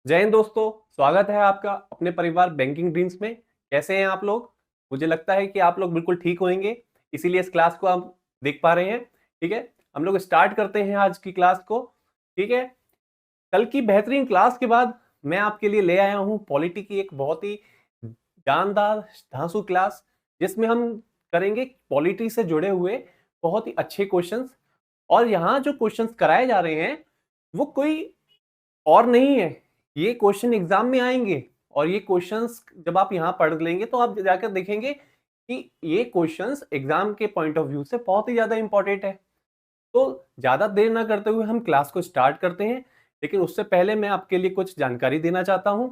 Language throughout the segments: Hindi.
जय हिंद दोस्तों। स्वागत है आपका अपने परिवार बैंकिंग ड्रीम्स में। कैसे हैं आप लोग? मुझे लगता है कि आप लोग बिल्कुल ठीक होंगे, इसीलिए इस क्लास को आप देख पा रहे हैं। ठीक है, हम लोग स्टार्ट करते हैं आज की क्लास को। ठीक है, कल की बेहतरीन क्लास के बाद मैं आपके लिए ले आया हूं पॉलिटी की एक बहुत ही जानदार धांसू क्लास, जिसमें हम करेंगे पॉलिटी से जुड़े हुए बहुत ही अच्छे क्वेश्चंस। और यहाँ जो क्वेश्चंस कराए जा रहे हैं वो कोई और नहीं है, ये क्वेश्चन एग्जाम में आएंगे। और ये क्वेश्चंस जब आप यहाँ पढ़ लेंगे तो आप जाकर देखेंगे कि ये क्वेश्चंस एग्जाम के पॉइंट ऑफ व्यू से बहुत ही ज्यादा इंपॉर्टेंट है। तो ज्यादा देर ना करते हुए हम क्लास को स्टार्ट करते हैं, लेकिन उससे पहले मैं आपके लिए कुछ जानकारी देना चाहता हूं।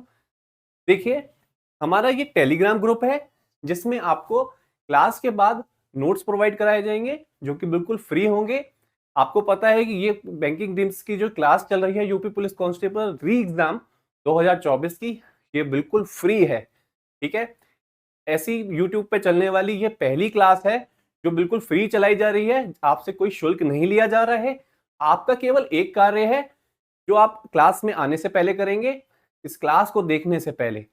देखिए, हमारा ये टेलीग्राम ग्रुप है जिसमें आपको क्लास के बाद नोट्स प्रोवाइड कराए जाएंगे जो कि बिल्कुल फ्री होंगे। आपको पता है कि ये बैंकिंग ड्रीम्स की जो क्लास चल रही है यूपी पुलिस कांस्टेबल री एग्जाम 2024 की, ये बिल्कुल फ्री है। ठीक है, ऐसी यूट्यूब पे चलने वाली ये पहली क्लास है जो बिल्कुल फ्री चलाई जा रही है। आपसे कोई शुल्क नहीं लिया जा रहा है। आपका केवल एक कार्य है जो आप क्लास में आने से पहले करेंगे। इस क्लास को देखने से पहले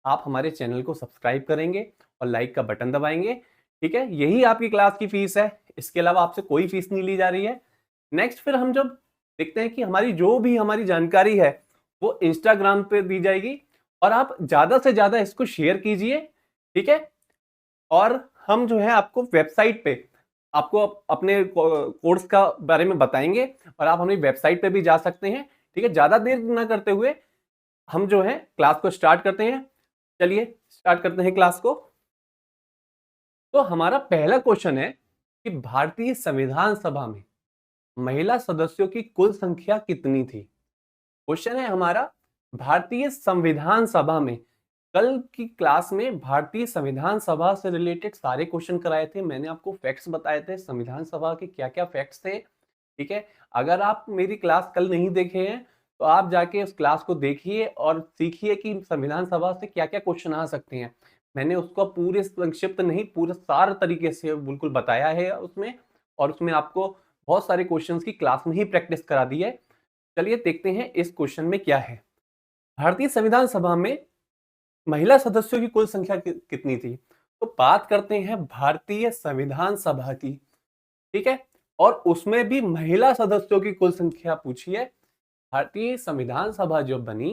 आप हमारे चैनल को सब्सक्राइब करेंगे और लाइक का बटन दबाएंगे। ठीक है, यही आपकी क्लास की फीस है, इसके अलावा आपसे कोई फीस नहीं ली जा रही है। नेक्स्ट फिर हम जब देखते हैं कि हमारी जो भी हमारी जानकारी है वो इंस्टाग्राम पे दी जाएगी, और आप ज्यादा से ज्यादा इसको शेयर कीजिए। ठीक है, और हम जो है आपको वेबसाइट पे आपको अपने कोर्स का बारे में बताएंगे, और आप हमारी वेबसाइट पे भी जा सकते हैं। ठीक है, ज्यादा देर ना करते हुए हम जो है क्लास को स्टार्ट करते हैं। चलिए स्टार्ट करते हैं क्लास को। तो हमारा पहला क्वेश्चन है कि भारतीय संविधान सभा में महिला सदस्यों की कुल संख्या कितनी थी। क्वेश्चन है हमारा, भारतीय संविधान सभा में कल की क्लास में भारतीय संविधान सभा से रिलेटेड सारे क्वेश्चन कराए थे। मैंने आपको फैक्ट्स बताए थे संविधान सभा के क्या क्या फैक्ट्स थे। ठीक है, अगर आप मेरी क्लास कल नहीं देखे हैं तो आप जाके उस क्लास को देखिए और सीखिए कि संविधान सभा से क्या क्या क्वेश्चन आ सकते हैं। मैंने उसको पूरे संक्षिप्त नहीं, पूरे सार तरीके से बिल्कुल बताया है उसमें, और उसमें आपको बहुत सारे क्वेश्चंस की क्लास में ही प्रैक्टिस करा दी है। चलिए देखते हैं इस क्वेश्चन में क्या है। भारतीय संविधान सभा में महिला सदस्यों की कुल संख्या कितनी थी। तो बात करते हैं भारतीय संविधान सभा की। ठीक है, और उसमें भी महिला सदस्यों की कुल संख्या पूछी है। भारतीय संविधान सभा जो बनी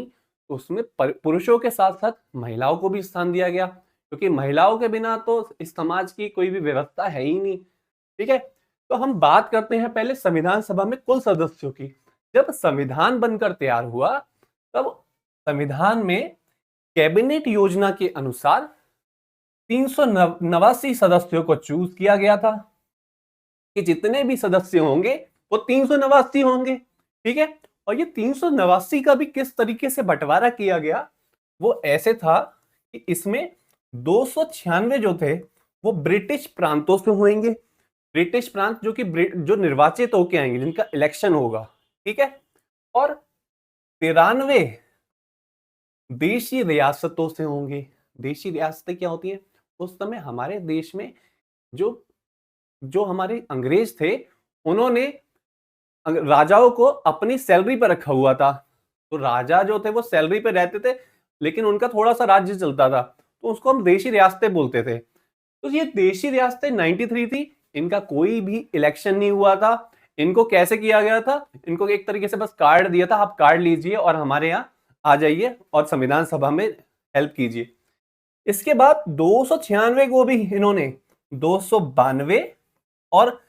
तो उसमें पुरुषों के साथ साथ महिलाओं को भी स्थान दिया गया, क्योंकि महिलाओं के बिना तो इस समाज की कोई भी व्यवस्था है ही नहीं। ठीक है, तो हम बात करते हैं पहले संविधान सभा में कुल सदस्यों की। जब संविधान बनकर तैयार हुआ तब संविधान में कैबिनेट योजना के अनुसार 389 सदस्यों को चूज किया गया था कि जितने भी सदस्य होंगे वो 389 होंगे। ठीक है, और ये 389 का भी किस तरीके से बंटवारा किया गया वो ऐसे था कि इसमें 296 जो थे वो ब्रिटिश प्रांतों से होंगे। ब्रिटिश प्रांत जो कि जो निर्वाचित होके आएंगे, जिनका इलेक्शन होगा। ठीक है, और 93 देशी रियासतों से होंगे। देशी रियासतें क्या होती हैं? उस समय हमारे देश में जो जो हमारे अंग्रेज थे उन्होंने राजाओं को अपनी सैलरी पर रखा हुआ था। तो राजा जो थे वो सैलरी पे रहते थे, लेकिन उनका थोड़ा सा राज्य चलता था, तो उसको हम देशी रियासतें बोलते थे। तो ये देशी रियासतें 93 थी। इनका कोई भी इलेक्शन नहीं हुआ था। इनको कैसे किया गया था? इनको एक तरीके से बस कार्ड दिया था, आप कार्ड लीजिए और हमारे यहाँ आ जाइए और संविधान सभा में हेल्प कीजिए। इसके बाद 296 को भी इन्होंने 292 और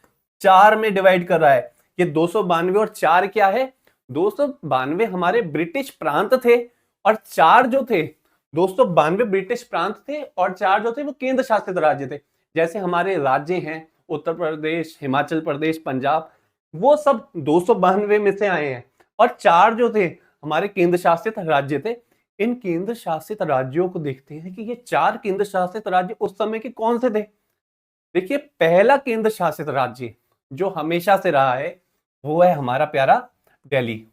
4 में डिवाइड कर रहा है। ये 292 और 4 क्या है? 292 हमारे ब्रिटिश प्रांत थे, और 4 जो थे 292 ब्रिटिश प्रांत थे, और 4 जो थे वो केंद्र शासित राज्य थे। जैसे हमारे राज्य हैं उत्तर प्रदेश, हिमाचल प्रदेश, पंजाब, वो सब 292 में से आए हैं। और 4 जो थे हमारे केंद्र शासित राज्य थे। इन केंद्र शासित राज्यों को देखते हैं कि ये 4 केंद्र शासित राज्य उस समय के कौन से थे। देखिए, पहला केंद्र शासित राज्य जो हमेशा से रहा है वो है हमारा प्यारा दिल्ली।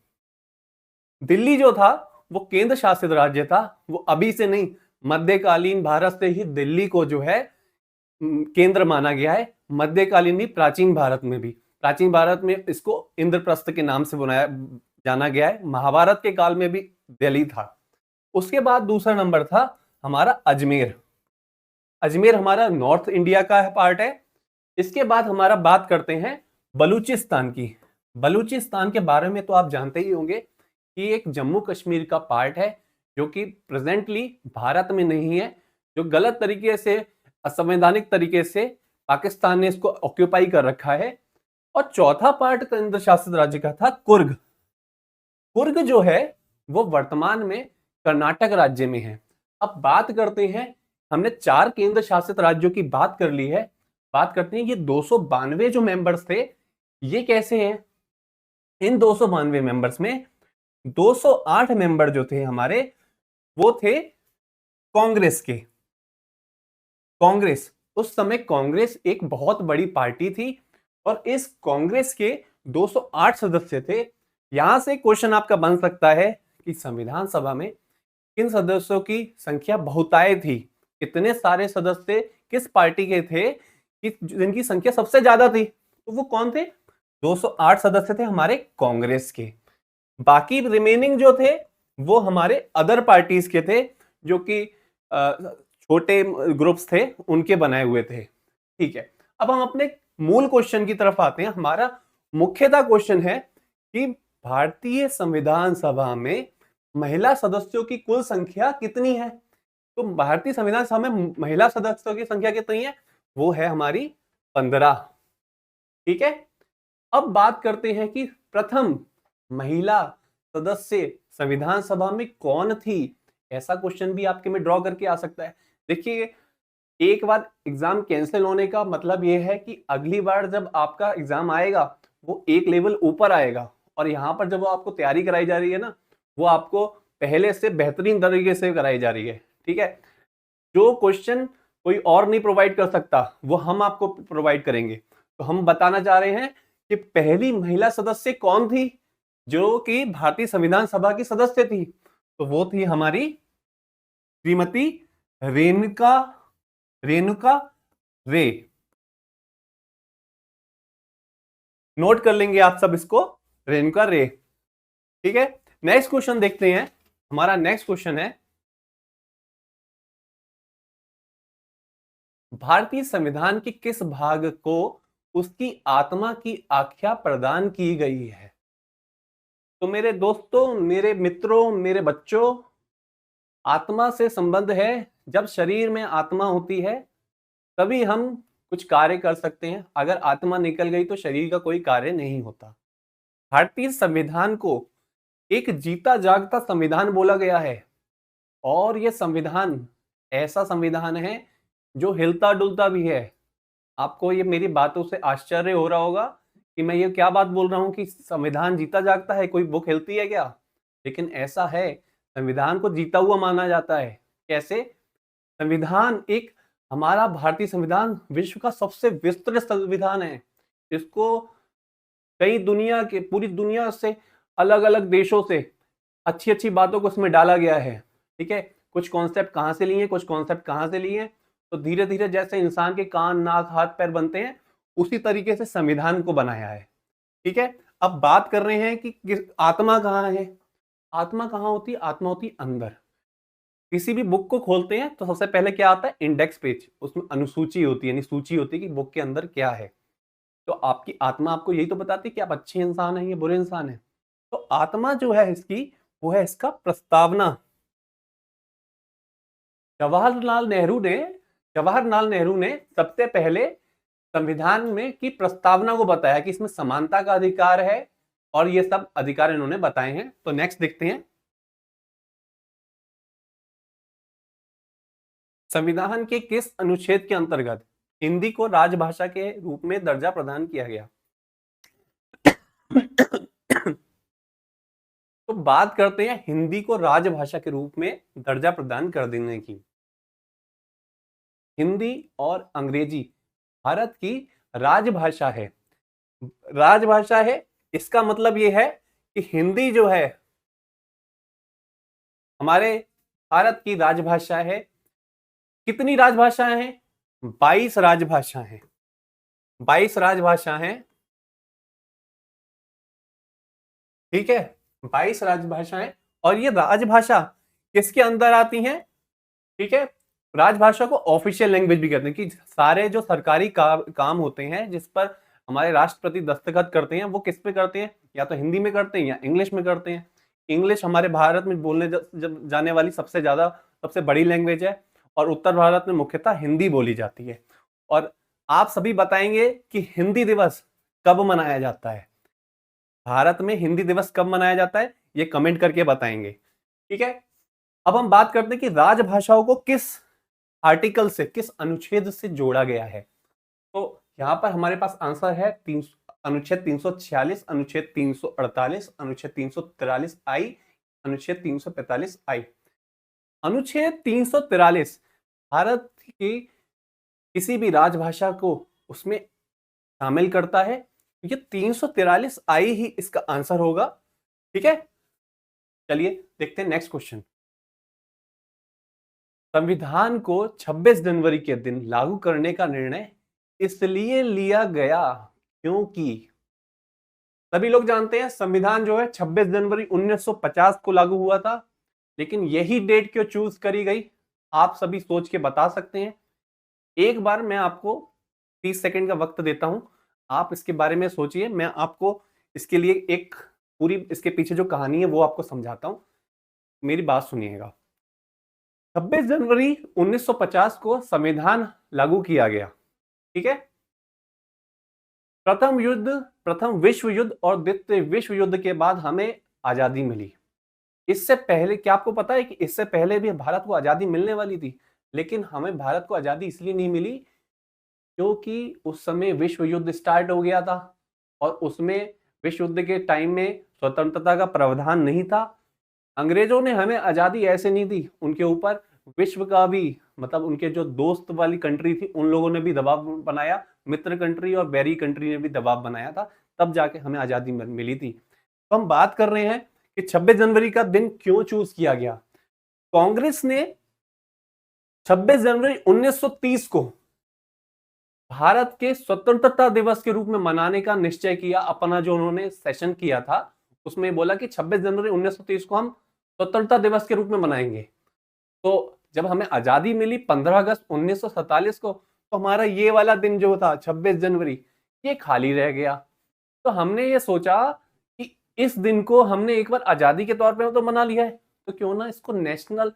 दिल्ली जो था वो केंद्र शासित राज्य था। वो अभी से नहीं, मध्यकालीन भारत से ही दिल्ली को जो है केंद्र माना गया है। मध्यकालीन भी, प्राचीन भारत में भी। प्राचीन भारत में इसको इंद्रप्रस्थ के नाम से बनाया जाना गया है। महाभारत के काल में भी दिल्ली था। उसके बाद दूसरा नंबर था हमारा अजमेर। अजमेर हमारा नॉर्थ इंडिया का पार्ट है। इसके बाद हमारा बात करते हैं बलूचिस्तान की। बलूचिस्तान के बारे में तो आप जानते ही होंगे कि एक जम्मू कश्मीर का पार्ट है, जो कि प्रेजेंटली भारत में नहीं है, जो गलत तरीके से, असंवैधानिक तरीके से पाकिस्तान ने इसको ऑक्यूपाई कर रखा है। और चौथा पार्ट केंद्र शासित राज्य का था कुर्ग। कुर्ग जो है वो वर्तमान में कर्नाटक राज्य में है। अब बात करते हैं, हमने 4 केंद्र शासित राज्यों की बात कर ली है, बात करते हैं ये 292 जो मेंबर्स थे ये कैसे हैं। इन 292 मेंबर्स में 208 मेंबर जो थे हमारे वो थे कांग्रेस के। कांग्रेस, उस समय कांग्रेस एक बहुत बड़ी पार्टी थी और इस कांग्रेस के 208 सदस्य थे। यहां से क्वेश्चन आपका बन सकता है कि संविधान सभा में किन सदस्यों की संख्या बहुतायत थी, इतने सारे सदस्य किस पार्टी के थे कि जिनकी संख्या सबसे ज्यादा थी, तो वो कौन थे? 208 सदस्य थे हमारे कांग्रेस के। बाकी रिमेनिंग जो थे वो हमारे अदर पार्टीज के थे, जो कि छोटे ग्रुप्स थे उनके बनाए हुए थे। ठीक है, अब हम अपने मूल क्वेश्चन की तरफ आते हैं। हमारा मुख्यतः क्वेश्चन है कि भारतीय संविधान सभा में महिला सदस्यों की कुल संख्या कितनी है। तो भारतीय संविधान सभा में महिला सदस्यों की संख्या कितनी है? वो है हमारी 15। ठीक है, अब बात करते हैं कि प्रथम महिला सदस्य संविधान सभा में कौन थी। ऐसा क्वेश्चन भी आपके में ड्रॉ करके आ सकता है। देखिए, एक बार एग्जाम कैंसिल होने का मतलब यह है कि अगली बार जब आपका एग्जाम आएगा वो एक लेवल ऊपर आएगा, और यहाँ पर जब वो आपको तैयारी कराई जा रही है ना, वो आपको पहले से बेहतरीन तरीके से कराई जा रही है। ठीक है, जो क्वेश्चन कोई और नहीं प्रोवाइड कर सकता वो हम आपको प्रोवाइड करेंगे। तो हम बताना चाह रहे हैं कि पहली महिला सदस्य कौन थी जो कि भारतीय संविधान सभा की सदस्य थी। तो वो थी हमारी श्रीमती रेणुका रे। नोट कर लेंगे आप सब इसको, रेणुका रे। ठीक है, नेक्स्ट क्वेश्चन देखते हैं। हमारा नेक्स्ट क्वेश्चन है, भारतीय संविधान के किस भाग को उसकी आत्मा की आख्या प्रदान की गई है। तो मेरे दोस्तों, मेरे मित्रों, मेरे बच्चों, आत्मा से संबंध है। जब शरीर में आत्मा होती है तभी हम कुछ कार्य कर सकते हैं। अगर आत्मा निकल गई तो शरीर का कोई कार्य नहीं होता। भारतीय संविधान को एक जीता जागता संविधान बोला गया है, और यह संविधान ऐसा संविधान है जो हिलता डुलता भी है। आपको ये मेरी बातों से आश्चर्य हो रहा होगा कि मैं ये क्या बात बोल रहा हूं कि संविधान जीता जागता है, कोई बुक हिलती है क्या? लेकिन ऐसा है, संविधान को जीता हुआ माना जाता है। कैसे? संविधान एक, हमारा भारतीय संविधान विश्व का सबसे विस्तृत संविधान है। इसको कई दुनिया के, पूरी दुनिया से, अलग अलग देशों से अच्छी अच्छी बातों को इसमें डाला गया है। ठीक है, कुछ कॉन्सेप्ट कहाँ से लिए, कुछ कॉन्सेप्ट कहाँ से लिए, तो धीरे धीरे जैसे इंसान के कान, नाक, हाथ, पैर बनते हैं उसी तरीके से संविधान को बनाया है। ठीक है, अब बात कर रहे हैं कि आत्मा कहाँ है। आत्मा कहाँ होती है? आत्मा होती है अंदर। किसी भी बुक को खोलते हैं तो सबसे पहले क्या आता है? इंडेक्स पेज, उसमें अनुसूची होती है, यानी सूची होती है कि बुक के अंदर क्या है। तो आपकी आत्मा आपको यही तो बताती है कि आप अच्छे इंसान हैं या बुरे इंसान हैं। तो आत्मा जो है इसकी, वो है इसका प्रस्तावना। जवाहरलाल नेहरू ने सबसे पहले संविधान में की प्रस्तावना को बताया कि इसमें समानता का अधिकार है, और ये सब अधिकार इन्होंने बताए हैं। तो नेक्स्ट देखते हैं, संविधान के किस अनुच्छेद के अंतर्गत हिंदी को राजभाषा के रूप में दर्जा प्रदान किया गया। तो बात करते हैं हिंदी को राजभाषा के रूप में दर्जा प्रदान कर देने की। हिंदी और अंग्रेजी भारत की राजभाषा है। राजभाषा है, इसका मतलब यह है कि हिंदी जो है हमारे भारत की राजभाषा है। कितनी राजभाषाएं हैं? 22 राजभाषाएं हैं। 22 राजभाषा हैं। ठीक है, 22 राजभाषाएं। और ये राजभाषा किसके अंदर आती हैं, ठीक है। राजभाषा को ऑफिशियल लैंग्वेज भी कहते हैं कि सारे जो सरकारी काम होते हैं जिस पर हमारे राष्ट्रपति दस्तखत करते हैं वो किस पे करते हैं, या तो हिंदी में करते हैं या इंग्लिश में करते हैं। इंग्लिश हमारे भारत में बोलने जाने वाली सबसे बड़ी लैंग्वेज है और उत्तर भारत में मुख्यतः हिंदी बोली जाती है। और आप सभी बताएंगे कि हिंदी दिवस कब मनाया जाता है, भारत में हिंदी दिवस कब मनाया जाता है, ये कमेंट करके बताएंगे, ठीक है। अब हम बात करते हैं कि राजभाषाओं को किस आर्टिकल से, किस अनुच्छेद से जोड़ा गया है। तो यहां पर हमारे पास आंसर है अनुच्छेद 346, अनुच्छेद 348, अनुच्छेद 343 आई, अनुच्छेद 345 आई। अनुच्छेद 343 भारत की किसी भी राजभाषा को उसमें शामिल करता है। ये 343 आई ही इसका आंसर होगा, ठीक है। चलिए देखते हैं नेक्स्ट क्वेश्चन। संविधान को 26 जनवरी के दिन लागू करने का निर्णय इसलिए लिया गया क्योंकि सभी लोग जानते हैं संविधान जो है 26 जनवरी 1950 को लागू हुआ था, लेकिन यही डेट क्यों चूज करी गई, आप सभी सोच के बता सकते हैं। एक बार मैं आपको 30 सेकंड का वक्त देता हूं, आप इसके बारे में सोचिए। मैं आपको इसके लिए एक पूरी इसके पीछे जो कहानी है वो आपको समझाता हूं, मेरी बात सुनिएगा। 26 जनवरी 1950 को संविधान लागू किया गया, ठीक है। प्रथम विश्व युद्ध और द्वितीय विश्व युद्ध के बाद हमें आजादी मिली। इससे पहले क्या आपको पता है कि इससे पहले भी भारत को आजादी मिलने वाली थी, लेकिन हमें भारत को आजादी इसलिए नहीं मिली क्योंकि उस समय विश्व युद्ध स्टार्ट हो गया था और उसमें विश्व युद्ध के टाइम में स्वतंत्रता का प्रावधान नहीं था। अंग्रेजों ने हमें आजादी ऐसे नहीं दी, उनके ऊपर विश्व का भी मतलब उनके जो दोस्त वाली कंट्री थी उन लोगों ने भी दबाव बनाया, मित्र कंट्री और बैरी कंट्री ने भी दबाव बनाया था, तब जाके हमें आजादी मिली थी। तो हम बात कर रहे हैं कि 26 जनवरी का दिन क्यों चूज किया गया। कांग्रेस ने 26 जनवरी 1930 को भारत के स्वतंत्रता दिवस के रूप में मनाने का निश्चय किया। अपना जो उन्होंने सेशन किया था उसमें बोला कि 26 जनवरी 1930 को हम स्वतंत्रता दिवस के रूप में मनाएंगे। तो जब हमें आजादी मिली 15 अगस्त 1947 को, तो हमारा ये वाला दिन जो था 26 जनवरी ये खाली रह गया। तो हमने ये सोचा कि इस दिन को हमने एक बार आजादी के तौर पे तो मना लिया है, तो क्यों ना इसको नेशनल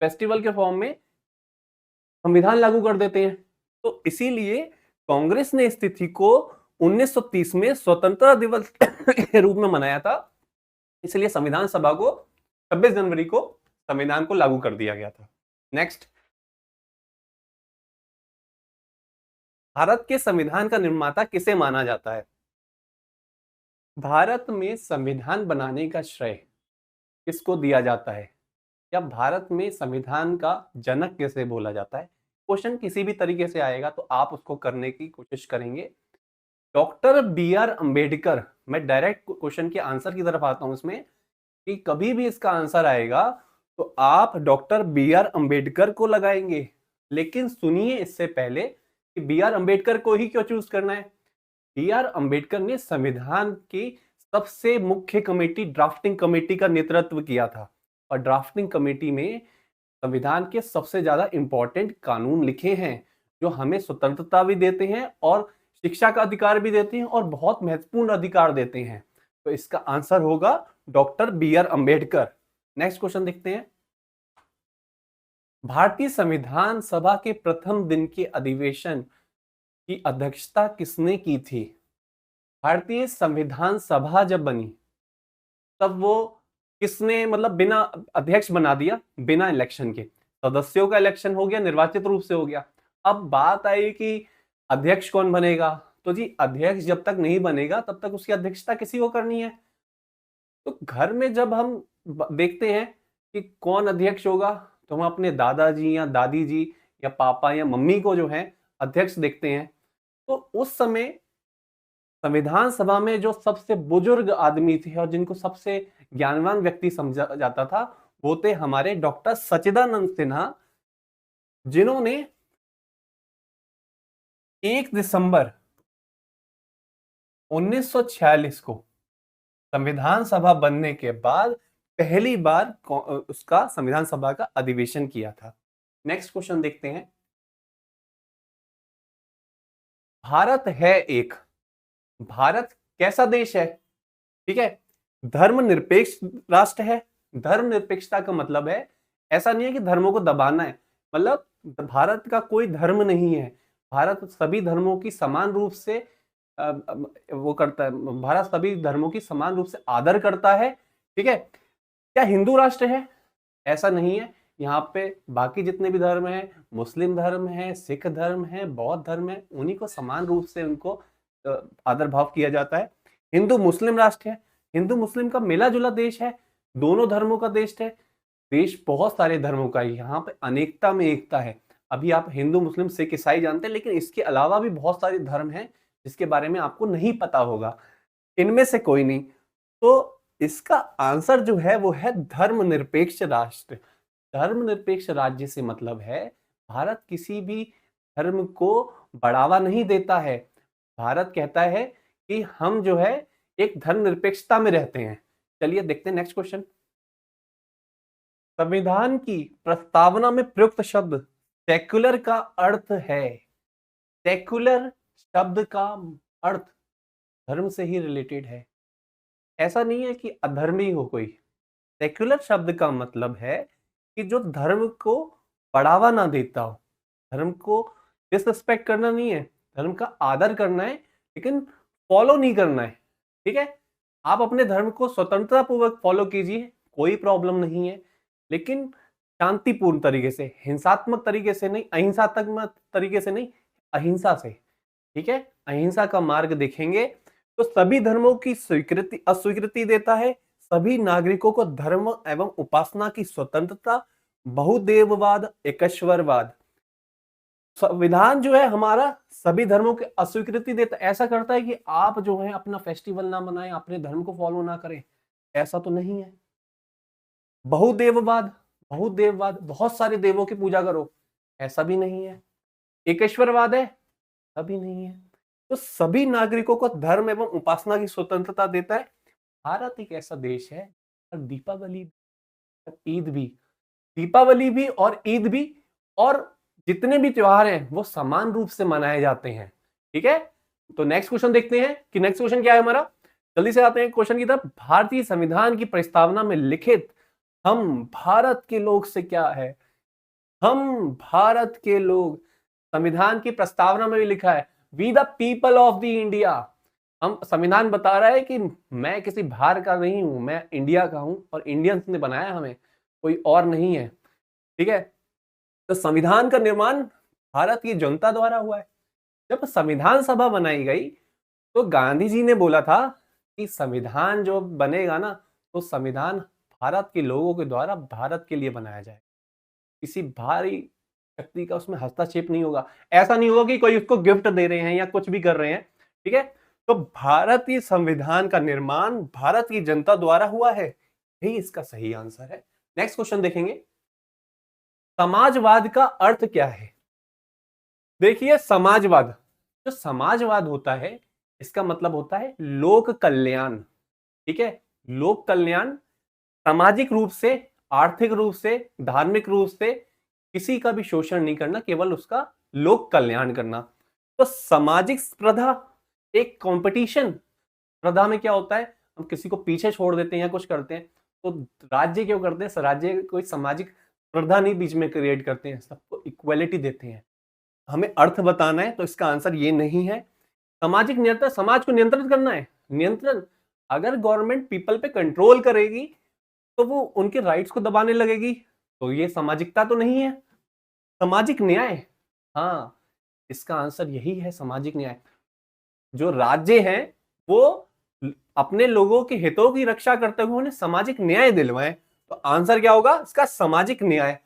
फेस्टिवल के फॉर्म में संविधान लागू कर देते हैं। तो इसीलिए कांग्रेस ने इस तिथि को 1930 में स्वतंत्रता दिवस के रूप में मनाया था, इसलिए संविधान सभा को 26 जनवरी को संविधान को लागू कर दिया गया था। नेक्स्ट, भारत के संविधान का निर्माता किसे माना जाता है। भारत में संविधान बनाने का श्रेय किसको दिया जाता है, या भारत में संविधान का जनक किसे बोला जाता है। क्वेश्चन किसी भी तरीके से आएगा तो आप उसको करने की कोशिश करेंगे। डॉक्टर बी आर अंबेडकर, मैं डायरेक्ट क्वेश्चन के आंसर की तरफ आता हूं इसमें, कि कभी भी इसका आंसर आएगा तो आप डॉक्टर बी आर अंबेडकर को लगाएंगे। लेकिन सुनिए इससे पहले कि बी आर अंबेडकर को ही क्यों चूज करना है। बी आर अंबेडकर ने संविधान की सबसे मुख्य कमेटी ड्राफ्टिंग कमेटी का नेतृत्व किया था, और ड्राफ्टिंग कमेटी में संविधान के सबसे ज्यादा इंपॉर्टेंट कानून लिखे हैं जो हमें स्वतंत्रता भी देते हैं और शिक्षा का अधिकार भी देते हैं और बहुत महत्वपूर्ण अधिकार देते हैं। तो इसका आंसर होगा doctor B R Ambedkar. Next question देखते हैं। भारतीय संविधान सभा के प्रथम दिन के अधिवेशन की अध्यक्षता किसने की थी। भारतीय संविधान सभा जब बनी तब वो किसने मतलब बिना अध्यक्ष बना दिया, बिना इलेक्शन के। सदस्यों का इलेक्शन हो गया, निर्वाचित रूप से हो गया। अब बात आई कि अध्यक्ष कौन बनेगा, तो जी अध्यक्ष जब तक नहीं बनेगा तब तक उसकी अध्यक्षता किसी को करनी है। तो घर में जब हम देखते हैं कि कौन अध्यक्ष होगा तो हम अपने दादाजी या दादी जी या पापा या मम्मी को जो है अध्यक्ष देखते हैं। तो उस समय संविधान सभा में जो सबसे बुजुर्ग आदमी थे और जिनको सबसे ज्ञानवान व्यक्ति समझा जाता था वो थे हमारे डॉक्टर सच्चिदानंद सिन्हा, जिन्होंने 1 दिसंबर 1946 को संविधान सभा बनने के बाद पहली बार उसका संविधान सभा का अधिवेशन किया था। नेक्स्ट क्वेश्चन देखते हैं। भारत है एक, भारत कैसा देश है? ठीक है, धर्मनिरपेक्ष राष्ट्र है। धर्मनिरपेक्षता का मतलब है ऐसा नहीं है कि धर्मों को दबाना है, मतलब भारत का कोई धर्म नहीं है, भारत सभी धर्मों की समान रूप से वो करता है, भारत सभी धर्मों की समान रूप से आदर करता है। ठीक है, क्या हिंदू राष्ट्र है? ऐसा नहीं है, यहाँ पे बाकी जितने भी धर्म हैं, मुस्लिम धर्म है, सिख धर्म है, बौद्ध धर्म है, उन्हीं को समान रूप से उनको आदर भाव किया जाता है। हिंदू मुस्लिम राष्ट्र है, हिंदू मुस्लिम का मिला जुला देश है, दोनों धर्मों का देश है, देश बहुत सारे धर्मों का है, यहाँ पे अनेकता में एकता है। अभी आप हिंदू मुस्लिम सिख ईसाई जानते हैं, लेकिन इसके अलावा भी बहुत सारे धर्म हैं जिसके बारे में आपको नहीं पता होगा, इनमें से कोई नहीं। तो इसका आंसर जो है वो है धर्मनिरपेक्ष राष्ट्र। धर्मनिरपेक्ष राज्य से मतलब है भारत किसी भी धर्म को बढ़ावा नहीं देता है। भारत कहता है कि हम जो है एक धर्मनिरपेक्षता में रहते हैं। चलिए देखते हैं नेक्स्ट क्वेश्चन। संविधान की प्रस्तावना में प्रयुक्त शब्द सेक्युलर का अर्थ है। सेक्युलर शब्द का अर्थ धर्म से ही रिलेटेड है, ऐसा नहीं है कि अधर्मी हो कोई। सेक्युलर शब्द का मतलब है कि जो धर्म को बढ़ावा ना देता हो, धर्म को डिसरिस्पेक्ट करना नहीं है, धर्म का आदर करना है लेकिन फॉलो नहीं करना है। ठीक है, आप अपने धर्म को स्वतंत्रता पूर्वक फॉलो कीजिए, कोई प्रॉब्लम नहीं है, लेकिन शांतिपूर्ण तरीके से, हिंसात्मक तरीके से नहीं, अहिंसात्मक तरीके से नहीं, अहिंसा से। ठीक है, अहिंसा का मार्ग देखेंगे तो सभी धर्मों की स्वीकृति अस्वीकृति देता है, सभी नागरिकों को धर्म एवं उपासना की स्वतंत्रता, बहुदेववाद, एकेश्वरवाद। संविधान जो है हमारा सभी धर्मों की अस्वीकृति देता, ऐसा करता है कि आप जो है अपना फेस्टिवल ना मनाएं, अपने धर्म को फॉलो ना करें, ऐसा तो नहीं है। बहुदेववाद, बहुदेववाद, बहुत सारे देवों की पूजा करो, ऐसा भी नहीं है। एकेश्वरवाद है, अभी नहीं है। तो सभी नागरिकों को धर्म एवं उपासना की स्वतंत्रता देता है। भारत एक ऐसा देश है, दीपावली, ईद भी, दीपावली भी और ईद भी और जितने भी त्योहार हैं वो समान रूप से मनाए जाते हैं। ठीक है, तो नेक्स्ट क्वेश्चन देखते हैं कि नेक्स्ट क्वेश्चन क्या है हमारा। जल्दी से आते हैं क्वेश्चन की तरफ। भारतीय संविधान की प्रस्तावना में लिखित हम भारत के लोग से क्या है? हम भारत के लोग, संविधान की प्रस्तावना में भी लिखा है we the people of the India. हम संविधान बता रहा है कि मैं किसी बाहर का नहीं हूं, मैं इंडिया का हूं और इंडियंस ने बनाया हमें, कोई और नहीं है। ठीक है, तो संविधान का निर्माण भारत की जनता द्वारा हुआ है। जब संविधान सभा बनाई गई तो गांधी जी ने बोला था कि संविधान जो बनेगा ना, तो संविधान भारत के लोगों के द्वारा भारत के लिए बनाया जाए, किसी बाहरी शक्ति का उसमें हस्तक्षेप नहीं होगा। ऐसा नहीं होगा कि कोई उसको गिफ्ट दे रहे हैं या कुछ भी कर रहे हैं। ठीक है, तो भारतीय संविधान का निर्माण भारत की जनता द्वारा हुआ है, यही इसका सही आंसर है। नेक्स्ट क्वेश्चन देखेंगे, समाजवाद का अर्थ क्या है? देखिए, समाजवाद, जो समाजवाद होता है इसका मतलब होता है लोक कल्याण। ठीक है, लोक कल्याण, सामाजिक रूप से, आर्थिक रूप से, धार्मिक रूप से किसी का भी शोषण नहीं करना, केवल उसका लोक कल्याण करना। तो सामाजिक स्पर्धा, एक कंपटीशन, स्पर्धा में क्या होता है, हम किसी को पीछे छोड़ देते हैं या कुछ करते हैं, तो राज्य क्यों करते हैं? राज्य कोई सामाजिक स्पर्धा नहीं बीच में क्रिएट करते हैं, सबको इक्वलिटी देते हैं। हमें अर्थ बताना है तो इसका आंसर ये नहीं है। सामाजिक नियंत्रण, समाज को नियंत्रित करना है, नियंत्रण, अगर गवर्नमेंट पीपल पे कंट्रोल करेगी तो वो उनके राइट्स को दबाने लगेगी, तो ये सामाजिकता तो नहीं है। सामाजिक न्याय, हाँ, इसका आंसर यही है, सामाजिक न्याय। जो राज्य हैं वो अपने लोगों के हितों की रक्षा करते हुए उन्हें सामाजिक न्याय दिलवाएं, तो आंसर क्या होगा इसका? सामाजिक न्याय।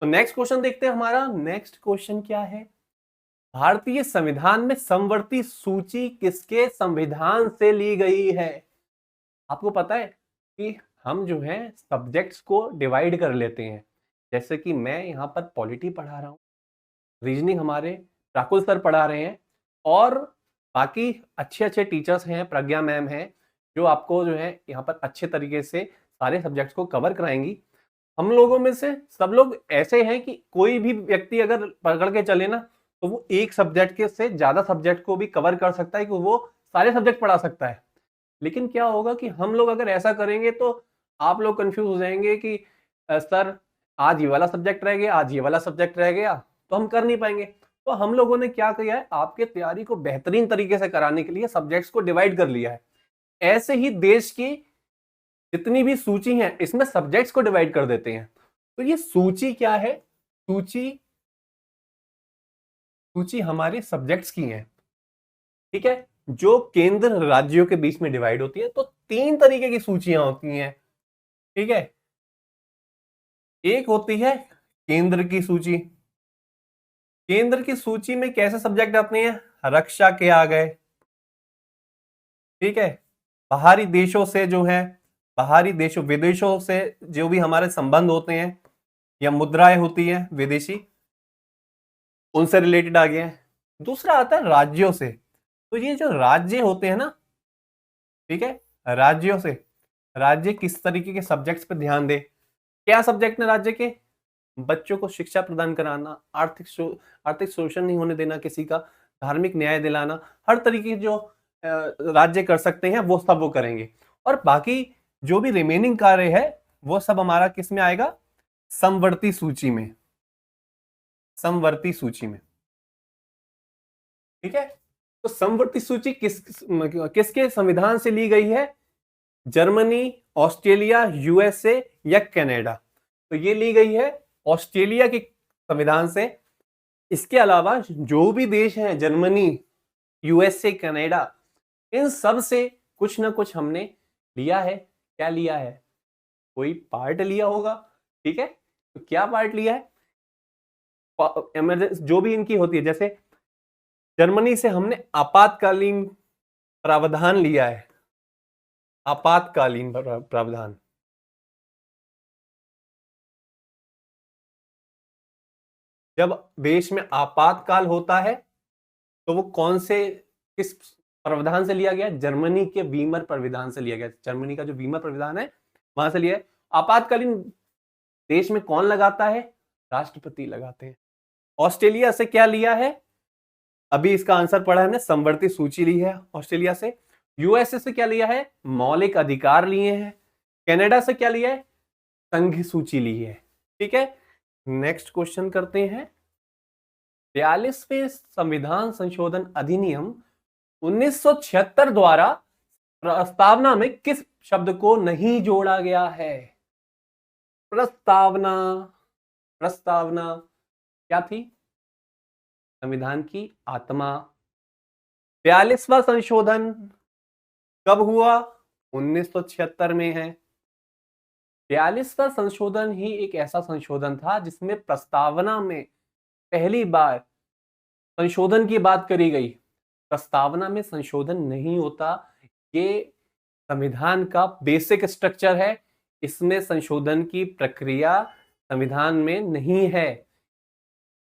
तो नेक्स्ट क्वेश्चन देखते हैं हमारा। नेक्स्ट क्वेश्चन क्या है, भारतीय संविधान में समवर्ती सूची किसके संविधान से ली गई है? आपको पता है कि हम जो है सब्जेक्ट्स को डिवाइड कर लेते हैं, जैसे कि मैं यहाँ पर पॉलिटी पढ़ा रहा हूँ, रीजनिंग हमारे राकुल सर पढ़ा रहे हैं, और बाकी अच्छे अच्छे टीचर्स हैं, प्रज्ञा मैम हैं, जो आपको जो है यहाँ पर अच्छे तरीके से सारे सब्जेक्ट्स को कवर कराएंगी। हम लोगों में से सब लोग ऐसे हैं कि कोई भी व्यक्ति अगर पकड़ के चले ना, तो वो एक सब्जेक्ट के से ज्यादा सब्जेक्ट को भी कवर कर सकता है, कि वो सारे सब्जेक्ट पढ़ा सकता है। लेकिन क्या होगा कि हम लोग अगर ऐसा करेंगे तो आप लोग कंफ्यूज हो जाएंगे कि सर आज ये वाला सब्जेक्ट रह गया, आज ये वाला सब्जेक्ट रह गया, तो हम कर नहीं पाएंगे। तो हम लोगों ने क्या किया है, आपके तैयारी को बेहतरीन तरीके से कराने के लिए सब्जेक्ट्स को डिवाइड कर लिया है। ऐसे ही देश की जितनी भी सूची है इसमें सब्जेक्ट्स को डिवाइड कर देते हैं। तो ये सूची क्या है, सूची सूची हमारे सब्जेक्ट्स की है, ठीक है, जो केंद्र राज्यों के बीच में डिवाइड होती है। तो 3 तरीके की सूचियां होती हैं, ठीक है। एक होती है केंद्र की सूची। केंद्र की सूची में कैसे सब्जेक्ट आते हैं, रक्षा के आ गए, ठीक है। बाहरी देशों से जो है, बाहरी देशों विदेशों से जो भी हमारे संबंध होते हैं या मुद्राएं होती हैं विदेशी, उनसे रिलेटेड आ गया है। दूसरा आता है राज्यों से। तो ये जो राज्य होते हैं ना, ठीक है, राज्यों से, राज्य किस तरीके के सब्जेक्ट्स पे ध्यान दे। क्या सब्जेक्ट है राज्य के, बच्चों को शिक्षा प्रदान कराना, आर्थिक शोषण नहीं होने देना किसी का, धार्मिक न्याय दिलाना, हर तरीके की जो राज्य कर सकते हैं वो सब वो करेंगे। और बाकी जो भी रिमेनिंग कार्य है वो सब हमारा किस में आएगा, समवर्ती सूची में, समवर्ती सूची में, ठीक है। तो समवर्ती सूची किसके संविधान से ली गई है, जर्मनी, ऑस्ट्रेलिया, यूएसए या कनाडा। तो ये ली गई है ऑस्ट्रेलिया के संविधान से। इसके अलावा जो भी देश हैं, जर्मनी, यूएसए, कनाडा, इन सब से कुछ ना कुछ हमने लिया है। क्या लिया है, कोई पार्ट लिया होगा, ठीक है। तो क्या पार्ट लिया है, इमरजेंसी जो भी इनकी होती है, जैसे जर्मनी से हमने आपातकालीन प्रावधान लिया है, आपातकालीन प्रावधान। जब देश में आपातकाल होता है तो वो कौन से, किस प्रावधान से लिया गया, जर्मनी के वीमर प्रावधान से लिया गया। जर्मनी का जो वीमर प्रावधान है वहां से लिया है। आपातकालीन देश में कौन लगाता है, राष्ट्रपति लगाते हैं। ऑस्ट्रेलिया से क्या लिया है, अभी इसका आंसर पढ़ा हमने, समवर्ती सूची ली है ऑस्ट्रेलिया से। यूएसए से क्या लिया है, मौलिक अधिकार लिए हैं। कनाडा से क्या लिया है, संघ सूची ली है, ठीक है। नेक्स्ट क्वेश्चन करते हैं। 42वें संविधान संशोधन अधिनियम 1976 द्वारा प्रस्तावना में किस शब्द को नहीं जोड़ा गया है। प्रस्तावना, प्रस्तावना क्या थी, संविधान की आत्मा। 42वां संशोधन कब हुआ, 1976 में है। 42वां संशोधन ही एक ऐसा संशोधन था जिसमें प्रस्तावना में पहली बार संशोधन की बात करी गई। प्रस्तावना में संशोधन नहीं होता, ये संविधान का बेसिक स्ट्रक्चर है, इसमें संशोधन की प्रक्रिया संविधान में नहीं है।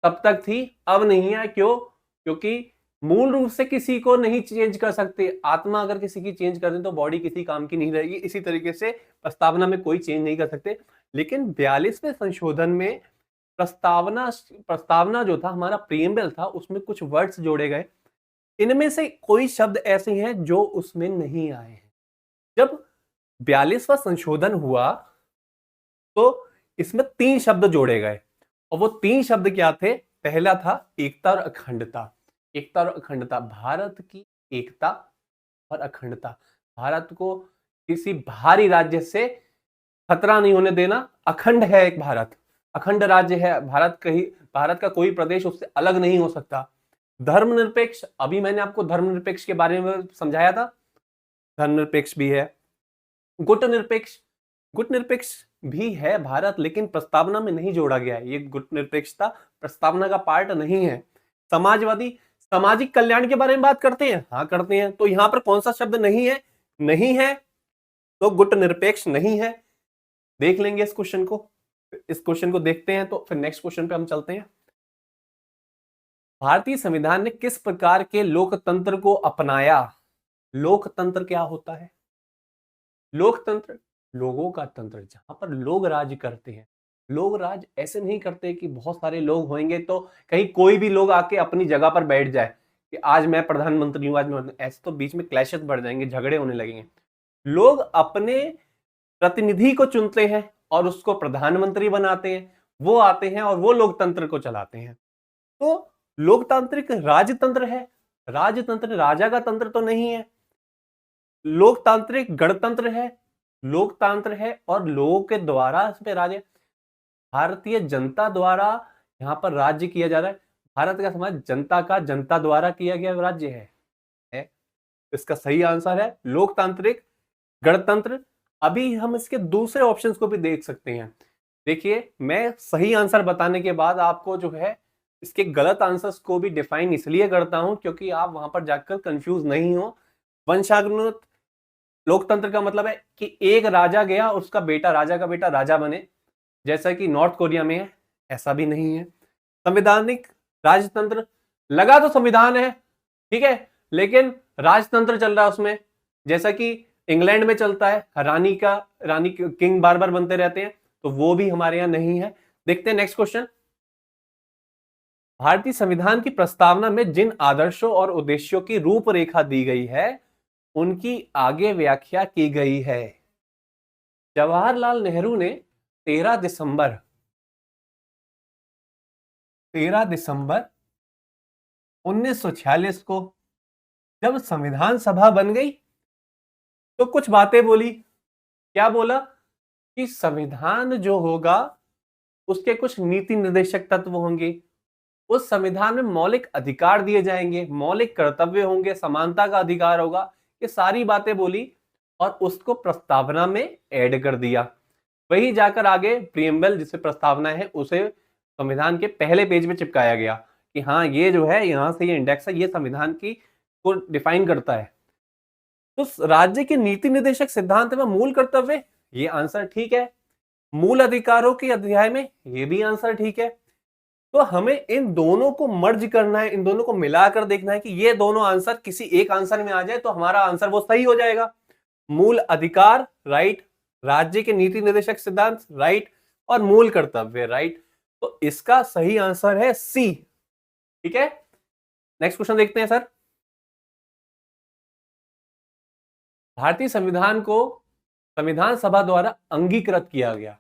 तब तक थी, अब नहीं है। क्यों, क्योंकि मूल रूप से किसी को नहीं चेंज कर सकते। आत्मा अगर किसी की चेंज कर दें तो बॉडी किसी काम की नहीं रहेगी। इसी तरीके से प्रस्तावना में कोई चेंज नहीं कर सकते। लेकिन 42वें संशोधन में प्रस्तावना प्रस्तावना जो था हमारा प्रीएम्बल था, उसमें कुछ वर्ड्स जोड़े गए। इनमें से कोई शब्द ऐसे हैं जो उसमें नहीं आए हैं। जब 42वां संशोधन हुआ तो इसमें 3 शब्द जोड़े गए, और वो 3 शब्द क्या थे, पहला था एकता और अखंडता। एकता और अखंडता, भारत की एकता और अखंडता, भारत को किसी बाहरी राज्य से खतरा नहीं होने देना। अखंड है एक भारत, अखंड राज्य है भारत, कहीं भारत का कोई प्रदेश उससे अलग नहीं हो सकता। धर्मनिरपेक्ष, अभी मैंने आपको धर्मनिरपेक्ष के बारे में समझाया था, धर्मनिरपेक्ष भी है। गुटनिरपेक्ष, गुटनिरपेक्ष भी है भारत, लेकिन प्रस्तावना में नहीं जोड़ा गया है। ये गुटनिरपेक्षता प्रस्तावना का पार्ट नहीं है। समाजवादी, सामाजिक कल्याण के बारे में बात करते हैं, हाँ करते हैं। तो यहां पर कौन सा शब्द नहीं है, नहीं है तो गुटनिरपेक्ष नहीं है। देख लेंगे इस क्वेश्चन को, इस क्वेश्चन को देखते हैं तो फिर नेक्स्ट क्वेश्चन पे हम चलते हैं। भारतीय संविधान ने किस प्रकार के लोकतंत्र को अपनाया। लोकतंत्र क्या होता है, लोकतंत्र, लोगों का तंत्र, जहां पर लोग राज करते हैं। लोग राज ऐसे नहीं करते कि बहुत सारे लोग होंगे तो कहीं कोई भी लोग आके अपनी जगह पर बैठ जाए कि आज मैं प्रधानमंत्री हूं, आज मैं, ऐसे तो बीच में क्लैशेस बढ़ जाएंगे, झगड़े होने लगेंगे। लोग अपने प्रतिनिधि को चुनते हैं और उसको प्रधानमंत्री बनाते हैं, वो आते हैं और वो लोकतंत्र को चलाते हैं। तो लोकतांत्रिक राजतंत्र है। राजतंत्र राजा का तंत्र तो नहीं है। लोकतांत्रिक गणतंत्र है, लोकतंत्र है और लोगों के द्वारा इस पे राज्य, भारतीय जनता द्वारा यहाँ पर राज्य किया जा रहा है। भारत का समाज जनता का, जनता द्वारा किया गया राज्य है। इसका सही आंसर है लोकतांत्रिक गणतंत्र। अभी हम इसके दूसरे ऑप्शंस को भी देख सकते हैं। देखिए, मैं सही आंसर बताने के बाद आपको जो है इसके गलत आंसर्स को भी डिफाइन इसलिए करता हूं क्योंकि आप वहां पर जाकर कंफ्यूज नहीं हो। वंशानुगत लोकतंत्र का मतलब है कि एक राजा गया, उसका बेटा, राजा का बेटा राजा बने, जैसा कि नॉर्थ कोरिया में है। ऐसा भी नहीं है। संवैधानिक राजतंत्र, लगा तो संविधान है, ठीक है, लेकिन राजतंत्र चल रहा है उसमें, जैसा कि इंग्लैंड में चलता है, रानी किंग बार बार बनते रहते हैं, तो वो भी हमारे यहां नहीं है। देखते हैं नेक्स्ट क्वेश्चन। भारतीय संविधान की प्रस्तावना में जिन आदर्शों और उद्देश्यों की रूपरेखा दी गई है उनकी आगे व्याख्या की गई है। जवाहरलाल नेहरू ने 13 दिसंबर 1946 को जब संविधान सभा बन गई तो कुछ बातें बोली। क्या बोला? कि संविधान जो होगा उसके कुछ नीति निर्देशक तत्व होंगे, उस संविधान में मौलिक अधिकार दिए जाएंगे, मौलिक कर्तव्य होंगे, समानता का अधिकार होगा। ये सारी बातें बोली और उसको प्रस्तावना में ऐड कर दिया। वही जाकर आगे प्रीएम्बल, जिसे प्रस्तावना है, उसे संविधान के पहले पेज में चिपकाया गया कि हाँ, ये जो है, यहां से ये इंडेक्स है, ये संविधान की को डिफाइन करता है। तो राज्य के नीति निर्देशक सिद्धांत में मूल कर्तव्य, ये आंसर ठीक है। मूल अधिकारों के अध्याय में, ये भी आंसर ठीक है। तो हमें इन दोनों को मर्ज करना है, इन दोनों को मिलाकर देखना है कि ये दोनों आंसर किसी एक आंसर में आ जाए तो हमारा आंसर वो सही हो जाएगा। मूल अधिकार, राइट, राज्य के नीति निर्देशक सिद्धांत, राइट, और मूल कर्तव्य, राइट। तो इसका सही आंसर है सी। ठीक है, नेक्स्ट क्वेश्चन देखते हैं सर। भारतीय संविधान को संविधान सभा द्वारा अंगीकृत किया गया।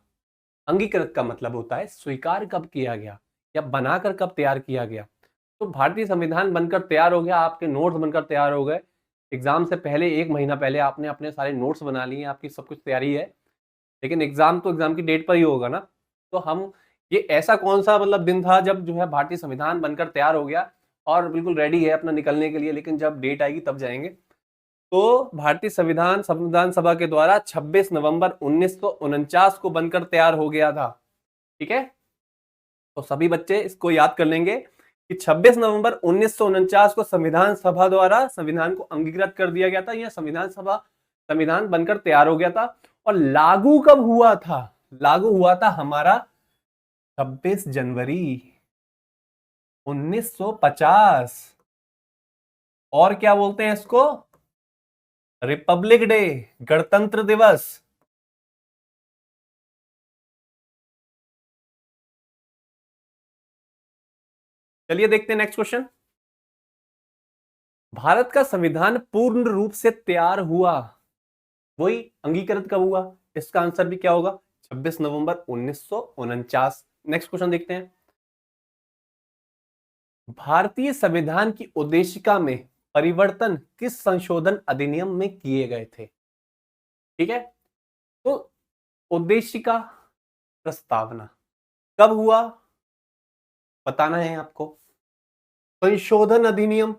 अंगीकृत का मतलब होता है स्वीकार कब किया गया या बनाकर कब तैयार किया गया। तो भारतीय संविधान बनकर तैयार हो गया, आपके नोट्स बनकर तैयार हो गए। एग्जाम से पहले 1 महीना पहले आपने अपने सारे नोट्स बना लिए, आपकी सब कुछ तैयारी है, लेकिन एग्जाम तो एग्जाम की डेट पर ही होगा ना। तो हम, ये ऐसा कौन सा मतलब दिन था जब जो है भारतीय संविधान बनकर तैयार हो गया और बिल्कुल रेडी है अपना निकलने के लिए, लेकिन जब डेट आएगी तब जाएंगे। तो भारतीय संविधान सभा के द्वारा 26 नवंबर 1949 को बनकर तैयार हो गया था। ठीक है, तो सभी बच्चे इसको याद कर लेंगे कि 26 नवंबर 1949 को संविधान सभा द्वारा संविधान को अंगीकृत कर दिया गया था, या संविधान बनकर तैयार हो गया था। और लागू कब हुआ था? लागू हुआ था हमारा 26 जनवरी 1950। और क्या बोलते हैं इसको? रिपब्लिक डे, गणतंत्र दिवस। चलिए देखते हैं नेक्स्ट क्वेश्चन। भारत का संविधान पूर्ण रूप से तैयार हुआ, वही अंगीकृत कब हुआ? इसका आंसर भी क्या होगा? 26 नवंबर 1949। नेक्स्ट क्वेश्चन देखते हैं। भारतीय संविधान की उद्देशिका में परिवर्तन किस संशोधन अधिनियम में किए गए थे? ठीक है, तो उद्देशिका प्रस्तावना कब हुआ बताना है आपको। संशोधन अधिनियम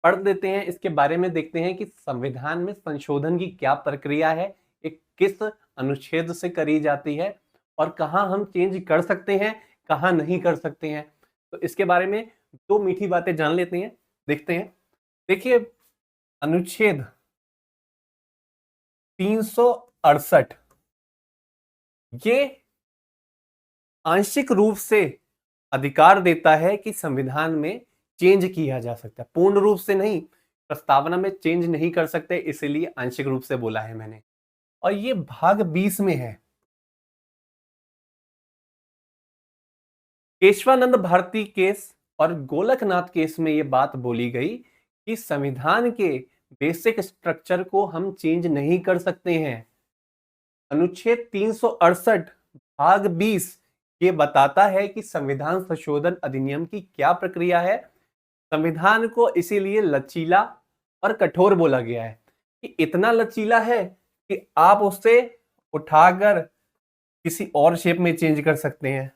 पढ़ देते हैं, इसके बारे में देखते हैं कि संविधान में संशोधन की क्या प्रक्रिया है, एक किस अनुच्छेद से करी जाती है और कहां हम चेंज कर सकते हैं, कहां नहीं कर सकते हैं। तो इसके बारे में 2 मीठी बातें जान लेते हैं, देखते हैं। देखिए, अनुच्छेद 368 ये आंशिक रूप से अधिकार देता है कि संविधान में चेंज किया जा सकता है, पूर्ण रूप से नहीं। प्रस्तावना में चेंज नहीं कर सकते, इसीलिए आंशिक रूप से बोला है मैंने। और ये भाग 20 में है। केशवानंद भारती केस और गोलकनाथ केस में ये बात बोली गई कि संविधान के बेसिक स्ट्रक्चर को हम चेंज नहीं कर सकते हैं। अनुच्छेद 368 भाग 20 ये बताता है कि संविधान संशोधन अधिनियम की क्या प्रक्रिया है। संविधान को इसीलिए लचीला और कठोर बोला गया है कि इतना लचीला है कि आप उसे उठाकर किसी और शेप में चेंज कर सकते हैं।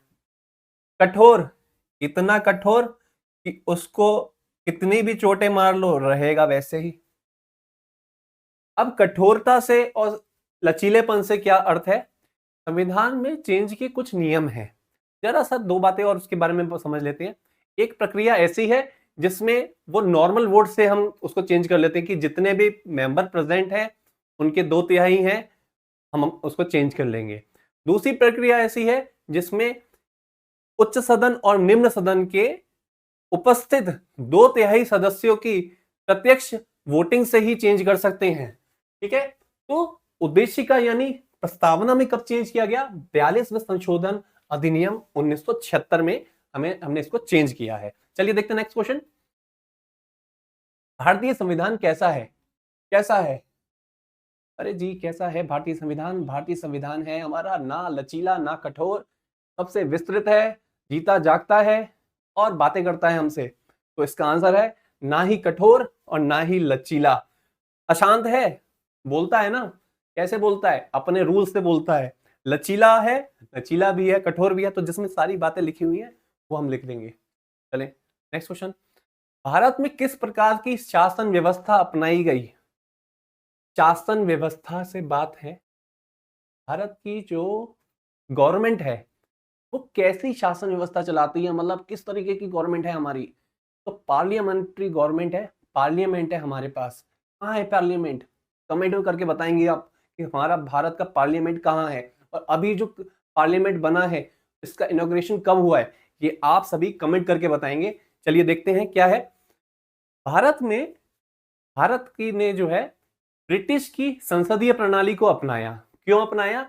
कठोर, इतना कठोर कि उसको कितनी भी चोटें मार लो रहेगा वैसे ही। अब कठोरता से और लचीलेपन से क्या अर्थ है? संविधान में चेंज के कुछ नियम हैं। जरा सा दो बातें और उसके बारे में समझ लेते हैं। एक प्रक्रिया ऐसी है जिसमें वो नॉर्मल वोट से हम उसको चेंज कर लेते हैं कि जितने भी मेंबर प्रेजेंट हैं उनके 2/3 हैं, हम उसको चेंज कर लेंगे। दूसरी प्रक्रिया ऐसी है जिसमें उच्च सदन और निम्न सदन के उपस्थित 2/3 सदस्यों की प्रत्यक्ष वोटिंग से ही चेंज कर सकते हैं। ठीक है, तो उद्देशिका यानी प्रस्तावना में कब चेंज किया गया? 42वें संशोधन अधिनियम 1976 में हमने इसको चेंज किया है। चलिए देखते हैं नेक्स्ट क्वेश्चन। भारतीय संविधान कैसा है? कैसा है? अरे जी कैसा है भारतीय संविधान? भारतीय संविधान है हमारा ना लचीला ना कठोर, सबसे विस्तृत है, जीता जागता है और बातें करता है हमसे। तो इसका आंसर है ना ही कठोर और ना ही लचीला। अशांत है, बोलता है ना, कैसे बोलता है? अपने रूल से बोलता है। लचीला है, लचीला भी है, कठोर भी है, तो जिसमें सारी बातें लिखी हुई है वो हम लिख देंगे। चले नेक्स्ट क्वेश्चन। भारत में किस प्रकार की शासन व्यवस्था अपनाई गई? शासन व्यवस्था से बात है, भारत की जो गवर्नमेंट है वो कैसी शासन व्यवस्था चलाती है, मतलब किस तरीके की गवर्नमेंट है हमारी? तो पार्लियामेंट्री गवर्नमेंट है, पार्लियामेंट है हमारे पास। कहाँ है पार्लियामेंट? कमेंट में करके बताएंगे आप कि हमारा भारत का पार्लियामेंट कहाँ है, और अभी जो पार्लियामेंट बना है इसका इनॉग्रेशन कब हुआ है, ये आप सभी कमेंट करके बताएंगे। चलिए देखते हैं क्या है। भारत में, भारत की ने जो है ब्रिटिश की संसदीय प्रणाली को अपनाया। क्यों अपनाया?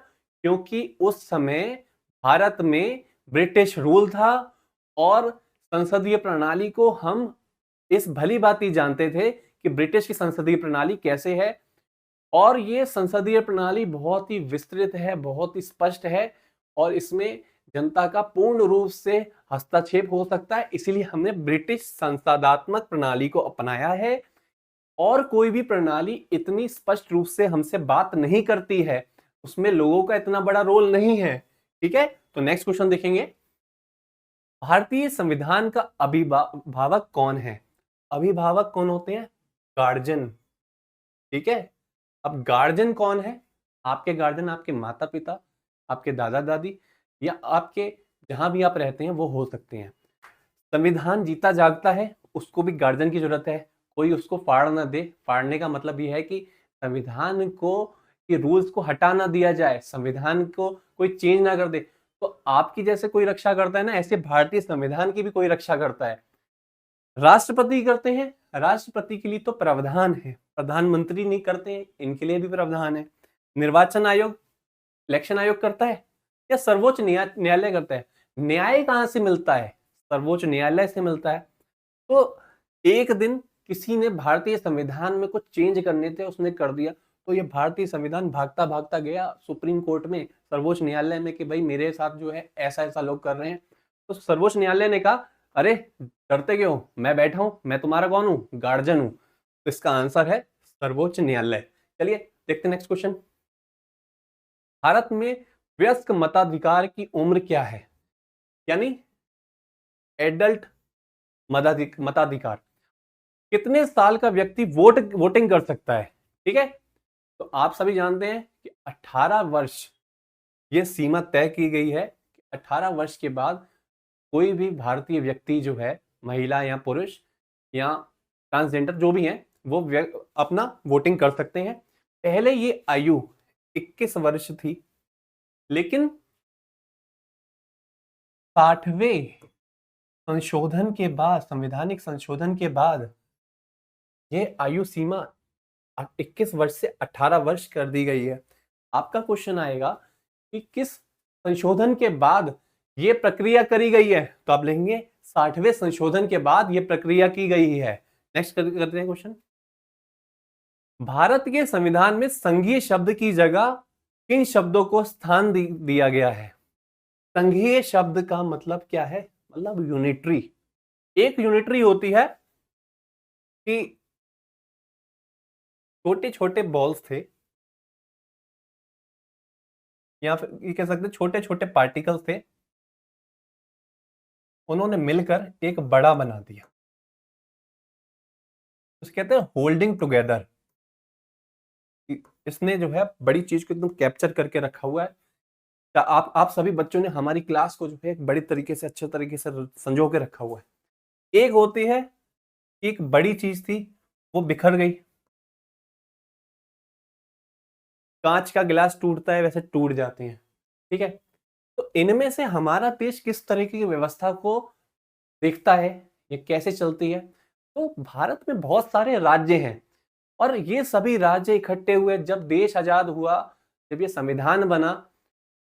क्योंकि उस समय भारत में ब्रिटिश रूल था और संसदीय प्रणाली को हम इस भली भांति जानते थे कि ब्रिटिश की संसदीय प्रणाली कैसे है, और ये संसदीय प्रणाली बहुत ही विस्तृत है, बहुत ही स्पष्ट है और इसमें जनता का पूर्ण रूप से हस्तक्षेप हो सकता है। इसीलिए हमने ब्रिटिश संसदात्मक प्रणाली को अपनाया है, और कोई भी प्रणाली इतनी स्पष्ट रूप से हमसे बात नहीं करती है, उसमें लोगों का इतना बड़ा रोल नहीं है। ठीक है, तो नेक्स्ट क्वेश्चन देखेंगे। भारतीय संविधान का अभिभावक कौन है? अभिभावक कौन होते हैं? गार्जियन। ठीक है, अब गार्जियन कौन है? आपके गार्जियन आपके माता पिता, आपके दादा दादी, या आपके जहां भी आप रहते हैं वो हो सकते हैं। संविधान जीता जागता है, उसको भी गार्जियन की जरूरत है, कोई उसको फाड़ ना दे। फाड़ने का मतलब यह है कि संविधान को के रूल्स को हटा ना दिया जाए, संविधान को कोई चेंज ना कर दे। तो आपकी जैसे कोई रक्षा करता है ना, ऐसे भारतीय संविधान की भी कोई रक्षा करता है। राष्ट्रपति करते हैं, राष्ट्रपति के लिए तो प्रावधान है, प्रधानमंत्री नहीं करते हैं, इनके लिए भी प्रावधान है। निर्वाचन आयोग, इलेक्शन आयोग करता है, या सर्वोच्च न्यायालय करता है? न्याय कहां से मिलता है? सर्वोच्च न्यायालय से मिलता है। तो एक दिन किसी ने भारतीय संविधान में कुछ चेंज करने थे, उसने कर दिया, तो ये भारतीय संविधान भागता भागता गया सुप्रीम कोर्ट में, सर्वोच्च न्यायालय में, कि भाई मेरे साथ जो है ऐसा ऐसा लोग कर रहे हैं। तो सर्वोच्च न्यायालय ने कहा अरे डरते क्यों, मैं बैठा हूं, मैं तुम्हारा कौन हूं? गार्जियन हूं। तो इसका आंसर है सर्वोच्च न्यायालय। चलिए देखते हैं नेक्स्ट क्वेश्चन। भारत में वयस्क मताधिकार की उम्र क्या है? यानी एडल्ट मताधिकार, कितने साल का व्यक्ति वोटिंग कर सकता है? ठीक है, तो आप सभी जानते हैं कि 18 वर्ष ये सीमा तय की गई है कि 18 वर्ष के बाद कोई भी भारतीय व्यक्ति जो है, महिला या पुरुष या ट्रांसजेंडर जो भी हैं, वो अपना वोटिंग कर सकते हैं। पहले ये आयु 21 वर्ष थी, लेकिन 60वें संशोधन के बाद, संवैधानिक संशोधन के बाद ये आयु सीमा 21 वर्ष से 18 वर्ष कर दी गई है। आपका क्वेश्चन आएगा कि किस संशोधन के बाद ये प्रक्रिया करी गई है, तो आप लिखेंगे 60वें संशोधन के बाद ये प्रक्रिया की गई है। नेक्स्ट करते हैं क्वेश्चन। भारत के संविधान में संघीय शब्द की जगह किन शब्दों को स्थान दिया गया है? संघीय शब्द का मतलब क्या है? मतलब यूनिटरी। एक यूनिटरी होती है कि छोटे छोटे बॉल्स थे, या फिर ये कह सकते छोटे छोटे पार्टिकल्स थे, उन्होंने मिलकर एक बड़ा बना दिया, उसे कहते हैं होल्डिंग टुगेदर। इसने जो है बड़ी चीज को एकदम कैप्चर करके रखा हुआ है। आप सभी बच्चों ने हमारी क्लास को जो है एक बड़ी तरीके से, अच्छे तरीके से संजो के रखा हुआ है। एक होती है एक बड़ी चीज थी, वो बिखर गई, कांच का गिलास टूटता है वैसे टूट जाते हैं, ठीक है। तो इनमें से हमारा देश किस तरीके की व्यवस्था को देखता है, ये कैसे चलती है? तो भारत में बहुत सारे राज्य हैं और ये सभी राज्य इकट्ठे हुए जब देश आजाद हुआ, जब ये संविधान बना,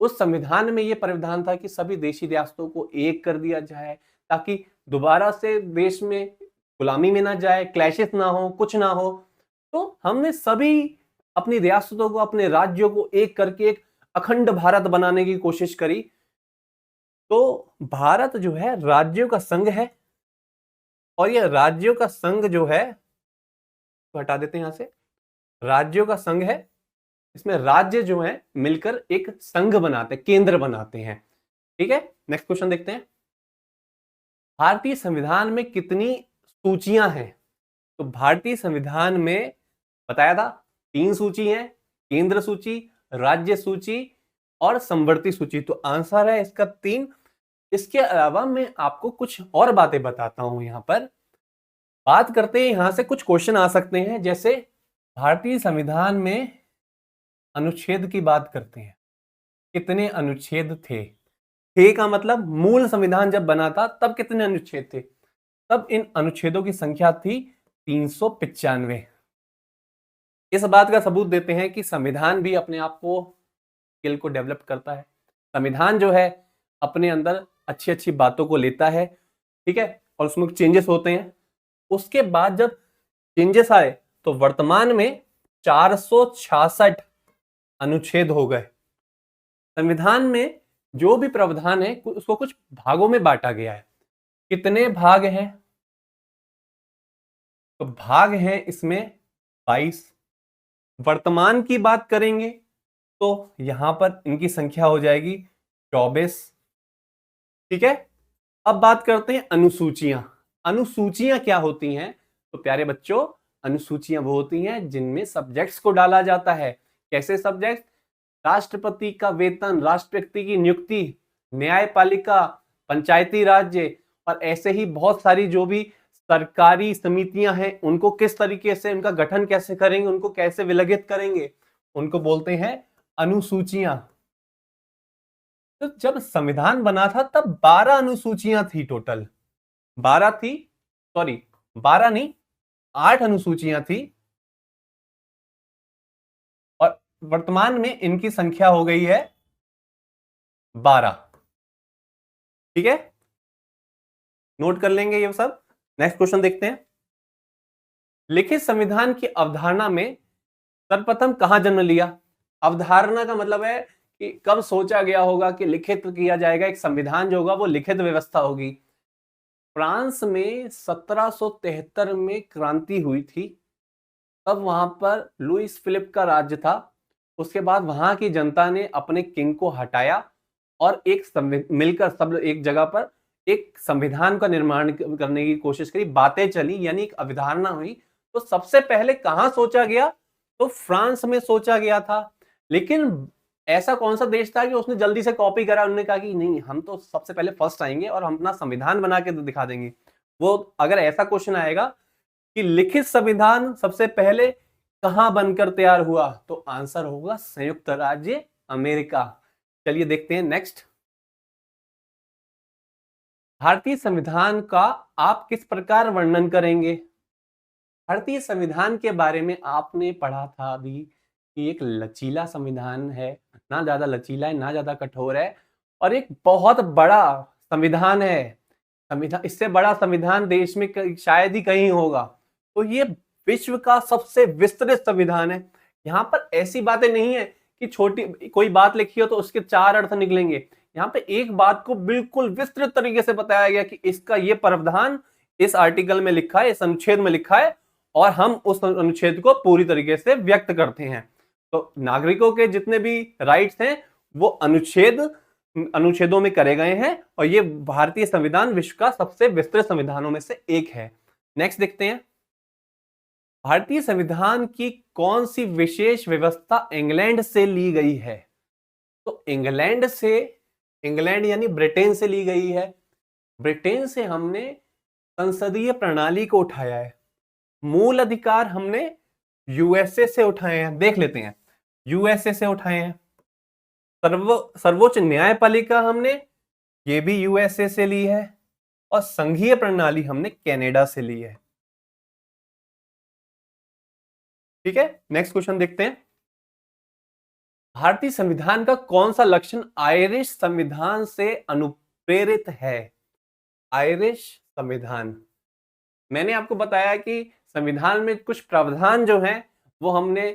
उस संविधान में ये प्रावधान था कि सभी देशी रियासतों को एक कर दिया जाए ताकि दोबारा से देश में गुलामी में ना जाए, क्लैशेस ना हो, कुछ ना हो। तो हमने सभी अपनी रियासतों को, अपने राज्यों को एक करके एक अखंड भारत बनाने की कोशिश करी। तो भारत जो है राज्यों का संघ है और ये राज्यों का संघ जो है, तो हटा देते हैं यहां से, राज्यों का संघ है। इसमें राज्य जो है मिलकर एक संघ बनाते हैं, केंद्र बनाते हैं, ठीक है। नेक्स्ट क्वेश्चन देखते हैं। भारतीय संविधान में कितनी सूचियां हैं? तो भारतीय संविधान में बताया था 3 सूची है, केंद्र सूची, राज्य सूची और समवर्ती सूची। तो आंसर है इसका 3। इसके अलावा मैं आपको कुछ और बातें बताता हूं। यहां पर बात करते हैं, यहां से कुछ क्वेश्चन आ सकते हैं, जैसे भारतीय संविधान में अनुच्छेद की बात करते हैं, कितने अनुच्छेद थे? का मतलब मूल संविधान जब बना था तब कितने अनुच्छेद थे? तब इन अनुच्छेदों की संख्या थी 395। इस बात का सबूत देते हैं कि संविधान भी अपने आप को, स्किल को डेवलप करता है। संविधान जो है अपने अंदर अच्छी अच्छी बातों को लेता है, ठीक है, और उसमें चेंजेस होते हैं। उसके बाद जब चेंजेस आए तो वर्तमान में 466 अनुच्छेद हो गए। संविधान में जो भी प्रावधान है उसको कुछ भागों में बांटा गया है। कितने भाग हैं? तो भाग हैं इसमें 22। वर्तमान की बात करेंगे तो यहां पर इनकी संख्या हो जाएगी 24, ठीक है। अब बात करते हैं अनुसूचियां। अनुसूचियां क्या होती हैं? तो प्यारे बच्चों, अनुसूचियां वो होती हैं जिनमें सब्जेक्ट्स को डाला जाता है। कैसे सब्जेक्ट? राष्ट्रपति का वेतन, राष्ट्रपति की नियुक्ति, न्यायपालिका, पंचायती राज्य और ऐसे ही बहुत सारी जो भी सरकारी समितियां हैं, उनको किस तरीके से, उनका गठन कैसे करेंगे, उनको कैसे विलगित करेंगे, उनको बोलते हैं अनुसूचियां। तो जब संविधान बना था तब 12 अनुसूचियां थी टोटल। 12 थी, सॉरी 12 नहीं, 8 अनुसूचियां थी और वर्तमान में इनकी संख्या हो गई है 12, ठीक है। नोट कर लेंगे ये सब। नेक्स्ट क्वेश्चन देखते हैं। लिखित संविधान की अवधारणा में सर्वप्रथम कहां जन्म लिया? अवधारणा का मतलब है कि कब सोचा गया होगा कि लिखित किया जाएगा, एक संविधान जो होगा वो लिखित व्यवस्था होगी। फ्रांस में 1773 में क्रांति हुई थी, तब वहां पर लुईस फिलिप का राज्य था। उसके बाद वहां की जनता ने अपने किंग को हटाया और एक मिलकर सब एक जगह पर एक संविधान का निर्माण करने की कोशिश करी। बातें चली, यानी एक अवधारणा हुई। तो सबसे पहले कहां सोचा गया? तो फ्रांस में सोचा गया था। लेकिन ऐसा कौन सा देश था कि उसने जल्दी से कॉपी करा? उन्होंने कहा कि नहीं, हम तो सबसे पहले फर्स्ट आएंगे और हम अपना संविधान बना के दिखा देंगे। वो अगर ऐसा क्वेश्चन आएगा कि लिखित संविधान सबसे पहले कहां बनकर तैयार हुआ, तो आंसर होगा संयुक्त राज्य अमेरिका। चलिए देखते हैं नेक्स्ट। भारतीय संविधान का आप किस प्रकार वर्णन करेंगे? भारतीय संविधान के बारे में आपने पढ़ा था अभी कि एक लचीला संविधान है, ना ज़्यादा लचीला है, ना ज़्यादा कठोर है और एक बहुत बड़ा संविधान है। संविधान, इससे बड़ा संविधान देश में शायद ही कहीं होगा। तो ये विश्व का सबसे विस्तृत संविधान है। यहाँ पर ऐसी बातें नहीं है कि छोटी कोई बात लिखी हो तो उसके 4 अर्थ निकलेंगे। यहाँ पे एक बात को बिल्कुल विस्तृत तरीके से बताया गया कि इसका ये प्रावधान इस आर्टिकल में लिखा है, इस अनुच्छेद में लिखा है और हम उस अनुच्छेद को पूरी तरीके से व्यक्त करते हैं। तो नागरिकों के जितने भी राइट्स हैं वो अनुच्छेदों में करे गए हैं और ये भारतीय संविधान विश्व का सबसे विस्तृत संविधानों में से एक है। नेक्स्ट देखते हैं, भारतीय संविधान की कौन सी विशेष व्यवस्था इंग्लैंड से ली गई है? तो इंग्लैंड यानी ब्रिटेन से ली गई है। ब्रिटेन से हमने संसदीय प्रणाली को उठाया है। मूल अधिकार हमने यूएसए से उठाए हैं। देख लेते हैं, यूएसए से उठाए हैं। सर्वोच्च न्यायपालिका हमने ये भी यूएसए से ली है और संघीय प्रणाली हमने कनाडा से ली है। ठीक है, नेक्स्ट क्वेश्चन देखते हैं, भारतीय संविधान का कौन सा लक्षण आयरिश संविधान से अनुप्रेरित है? आयरिश संविधान, मैंने आपको बताया कि संविधान में कुछ प्रावधान जो हैं वो हमने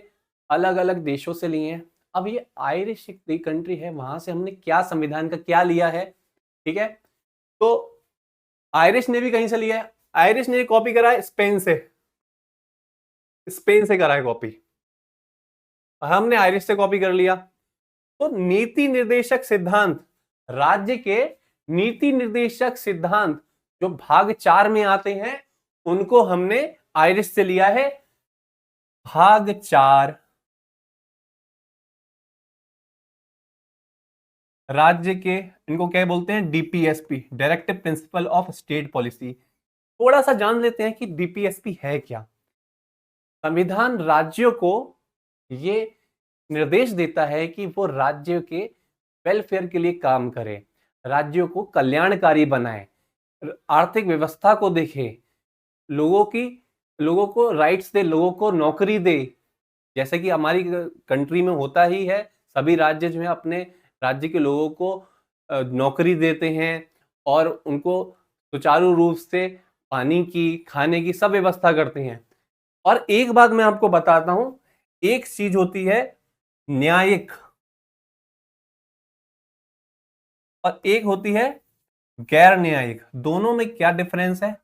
अलग अलग देशों से लिए हैं। अब ये आयरिश एक कंट्री है, वहां से हमने क्या संविधान का क्या लिया है, ठीक है। तो आयरिश ने भी कहीं से लिया है, आयरिश ने कॉपी करा है स्पेन से करा है कॉपी, हमने आयरिश से कॉपी कर लिया। तो नीति निर्देशक सिद्धांत, राज्य के नीति निर्देशक सिद्धांत जो भाग 4 में आते हैं उनको हमने आयरिश से लिया है। भाग 4 राज्य के, इनको क्या बोलते हैं? DPSP, directive principle of state policy. थोड़ा सा जान लेते हैं कि डीपीएसपी है क्या। संविधान राज्यों को ये निर्देश देता है कि वो राज्य के वेलफेयर के लिए काम करे, राज्यों को कल्याणकारी बनाए, आर्थिक व्यवस्था को देखे, लोगों को राइट्स दे, लोगों को नौकरी दे। जैसे कि हमारी कंट्री में होता ही है, सभी राज्य जो है अपने राज्य के लोगों को नौकरी देते हैं और उनको सुचारू रूप से पानी की, खाने की सब व्यवस्था करते हैं। और एक बात मैं आपको बताता हूं, एक चीज होती है न्यायिक और एक होती है गैर न्यायिक। दोनों में क्या डिफरेंस है?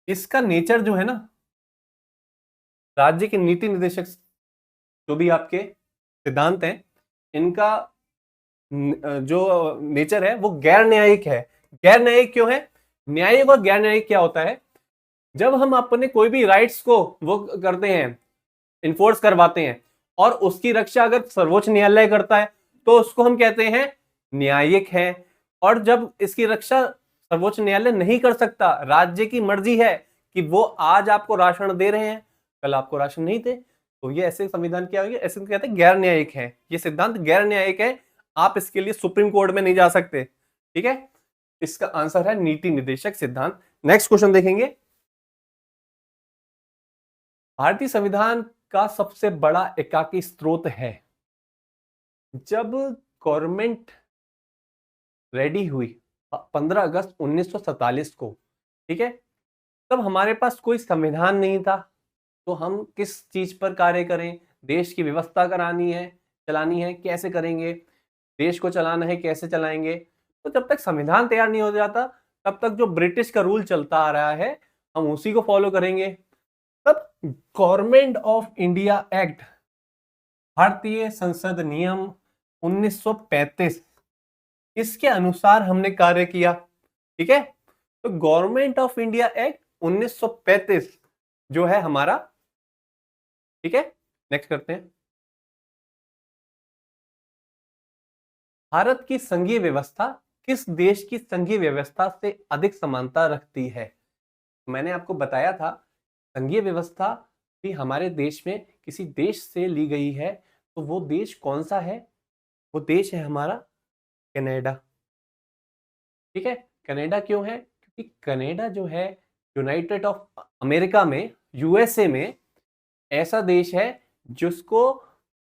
इसका नेचर जो है ना, राज्य के नीति निर्देशक जो भी आपके सिद्धांत हैं, इनका जो नेचर है वो गैर न्यायिक है। गैर न्यायिक क्यों है? न्यायिक और गैर न्यायिक क्या होता है? जब हम अपने कोई भी राइट्स को वो करते हैं, इन्फोर्स करवाते हैं और उसकी रक्षा अगर सर्वोच्च न्यायालय करता है तो उसको हम कहते हैं न्यायिक है। और जब इसकी रक्षा सर्वोच्च न्यायालय नहीं कर सकता, राज्य की मर्जी है कि वो आज आपको राशन दे रहे हैं, कल आपको राशन नहीं दे, तो ये ऐसे संविधान क्या होगी? ऐसे कहते हैं गैर न्यायिक है। ये सिद्धांत गैर न्यायिक है, आप इसके लिए सुप्रीम कोर्ट में नहीं जा सकते। ठीक है, इसका आंसर है नीति निर्देशक सिद्धांत। नेक्स्ट क्वेश्चन देखेंगे, भारतीय संविधान का सबसे बड़ा एकाकी स्रोत है। जब गवर्नमेंट रेडी हुई 15 अगस्त 1947 को, ठीक है, तब हमारे पास कोई संविधान नहीं था, तो हम किस चीज पर कार्य करें? देश की व्यवस्था करानी है, चलानी है, कैसे करेंगे? देश को चलाना है, कैसे चलाएंगे? तो जब तक संविधान तैयार नहीं हो जाता तब तक जो ब्रिटिश का रूल चलता आ रहा है हम उसी को फॉलो करेंगे। तब गवर्नमेंट ऑफ इंडिया एक्ट, भारतीय संसद नियम 1935, इसके अनुसार हमने कार्य किया। ठीक है, तो गवर्नमेंट ऑफ इंडिया एक्ट 1935 जो है हमारा। ठीक है, नेक्स्ट करते हैं, भारत की संघीय व्यवस्था किस देश की संघीय व्यवस्था से अधिक समानता रखती है? मैंने आपको बताया था संघीय व्यवस्था भी हमारे देश में किसी देश से ली गई है, तो वो देश कौन सा है? वो देश है हमारा कनाडा। ठीक है, कनाडा क्यों है? क्योंकि कनाडा जो है यूनाइटेड ऑफ अमेरिका में, यूएसए में ऐसा देश है जिसको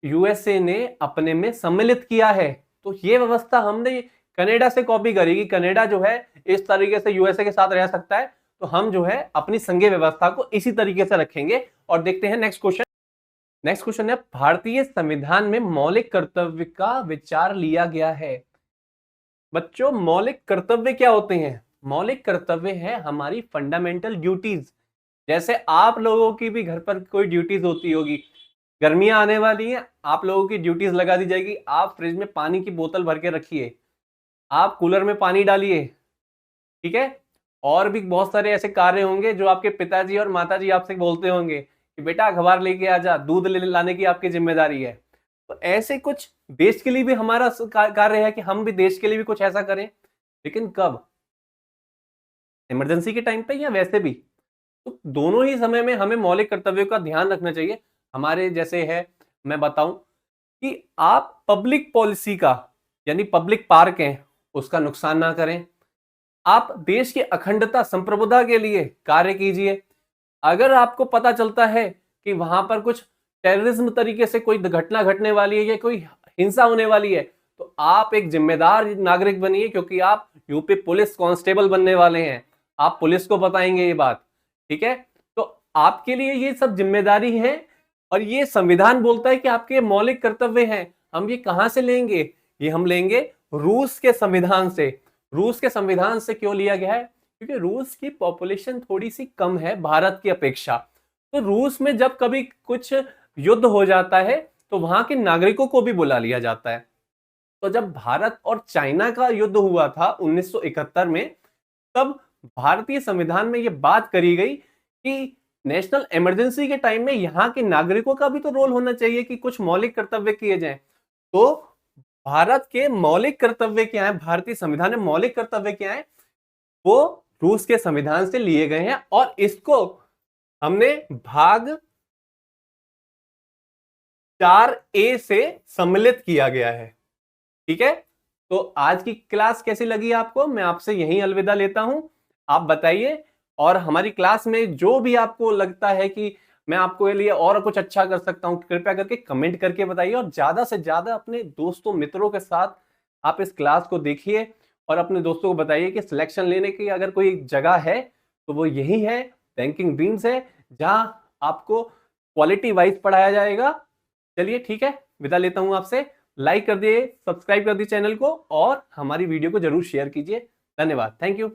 यूएसए ने अपने में सम्मिलित किया है। तो ये व्यवस्था हमने कनाडा से कॉपी करी कि कनाडा जो है इस तरीके से यूएसए के साथ रह सकता है, तो हम जो है अपनी संघीय व्यवस्था को इसी तरीके से रखेंगे। और देखते हैं नेक्स्ट क्वेश्चन। नेक्स्ट क्वेश्चन है, भारतीय संविधान में मौलिक कर्तव्य का विचार लिया गया है। बच्चों, मौलिक कर्तव्य क्या होते हैं? मौलिक कर्तव्य है हमारी फंडामेंटल ड्यूटीज। जैसे आप लोगों की भी घर पर कोई ड्यूटीज होती होगी, गर्मियां आने वाली हैं, आप लोगों की ड्यूटीज लगा दी जाएगी। आप फ्रिज में पानी की बोतल भर के रखिए, आप कूलर में पानी डालिए, ठीक है। और भी बहुत सारे ऐसे कार्य होंगे जो आपके पिताजी और माताजी आपसे बोलते होंगे कि बेटा अखबार लेके आ जा, दूध लाने की आपकी जिम्मेदारी है। तो ऐसे कुछ देश के लिए भी हमारा कार्य है कि हम भी देश के लिए भी कुछ ऐसा करें, लेकिन कब? इमरजेंसी के टाइम पे या वैसे भी? तो दोनों ही समय में हमें मौलिक कर्तव्यों का ध्यान रखना चाहिए। हमारे जैसे है, मैं बताऊं कि आप पब्लिक पॉलिसी का, यानी पब्लिक पार्क है, उसका नुकसान ना करें। आप देश की अखंडता संप्रभुता के लिए कार्य कीजिए। अगर आपको पता चलता है कि वहां पर कुछ टेररिज्म तरीके से कोई घटना घटने वाली है या कोई हिंसा होने वाली है, तो आप एक जिम्मेदार नागरिक बनिए, क्योंकि आप यूपी पुलिस कांस्टेबल बनने वाले हैं। आप पुलिस को बताएंगे ये बात, ठीक है। तो आपके लिए ये सब जिम्मेदारी है, और ये संविधान बोलता है कि आपके मौलिक कर्तव्य हैं। हम ये कहां से लेंगे? ये हम लेंगे रूस के संविधान से। रूस के संविधान से क्यों लिया गया है? क्योंकि रूस की पॉपुलेशन थोड़ी सी कम है भारत की अपेक्षा। तो रूस में जब कभी कुछ युद्ध हो जाता है तो वहां के नागरिकों को भी बुला लिया जाता है। तो जब भारत और चाइना का युद्ध हुआ था 1971 में, तब भारतीय संविधान में यह बात करी गई कि नेशनल इमरजेंसी के टाइम में यहां के नागरिकों का भी तो रोल होना चाहिए कि कुछ मौलिक कर्तव्य किए जाएं। तो भारत के मौलिक कर्तव्य क्या है, भारतीय संविधान में मौलिक कर्तव्य क्या है, वो रूस के संविधान से लिए गए हैं, और इसको हमने भाग 4A से सम्मिलित किया गया है, ठीक है। तो आज की क्लास कैसी लगी आपको? मैं आपसे यहीं अलविदा लेता हूं। आप बताइए, और हमारी क्लास में जो भी आपको लगता है कि मैं आपको लिए और कुछ अच्छा कर सकता हूं, कृपया करके कमेंट करके बताइए। और ज्यादा से ज्यादा अपने दोस्तों मित्रों के साथ आप इस क्लास को देखिए, और अपने दोस्तों को बताइए कि सिलेक्शन लेने की अगर कोई जगह है तो वो यही है, बैंकिंग ड्रीम्स है, जहां आपको क्वालिटी वाइज पढ़ाया जाएगा। चलिए ठीक है, विदा लेता हूं आपसे। लाइक कर दिए, सब्सक्राइब कर दिए चैनल को, और हमारी वीडियो को जरूर शेयर कीजिए। धन्यवाद, थैंक यू।